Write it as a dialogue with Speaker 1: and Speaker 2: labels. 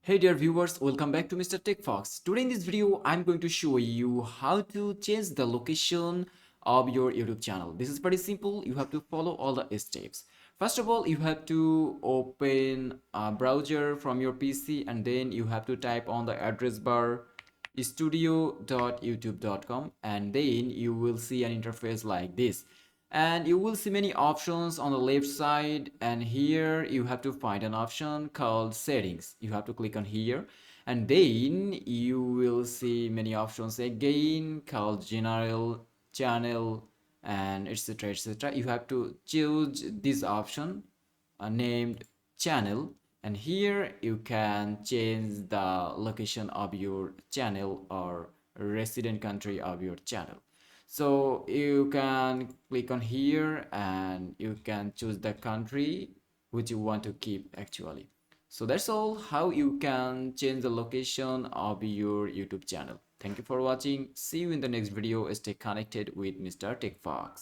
Speaker 1: Hey dear viewers, welcome back to Mr. Tech Fox. Today in this video, I'm going to show you how to change the location of your YouTube channel. This is pretty simple. You have to follow all the steps. First of all, you have to open a browser from your PC and then you have to type on the address bar studio.youtube.com and then you will see an interface like this, and you will see many options on the left side, and here you have to find an option called settings. You have to click on here and then you will see many options again called general, channel, and etc etc. You have to choose this option named channel, and here you can change the location of your channel or resident country of your channel. So you can click on here and you can choose the country which you want to keep actually. So that's all how you can change the location of your YouTube channel. Thank you for watching. See you in the next video. Stay connected with Mr. Tech Fox.